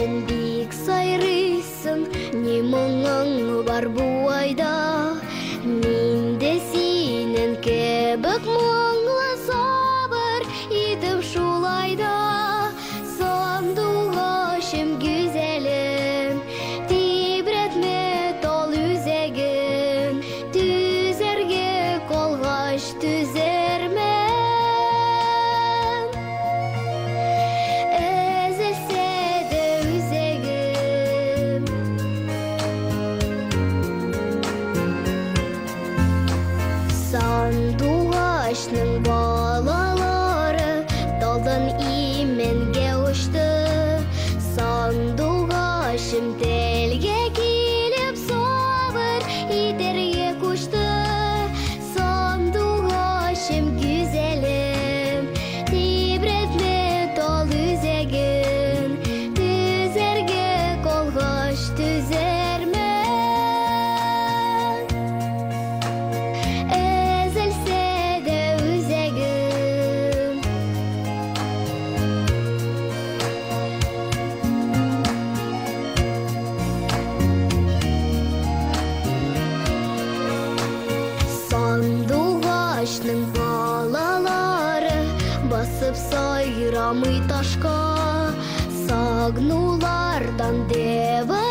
өчен бик сайрыйсың, не моңың бар бу айда. Мин де синең кебек моңлы сабыр идем шулайда. Сандугачым güzelim, тибретме тол үзегин, түзәргә калгач түзәрмен. Эзелсә дә үзегим. Сандугачның балалары талдан именгә учты. Сандугачым телгә килеп сабыр итәргә кушты. Сандугачым güzelim, тибретме тол үзегин, түзәргә калгач түзәрмен. Эзелсә дә үзегим. Сандугачның балалары басып сайрамый ташка. Сагнулардан девы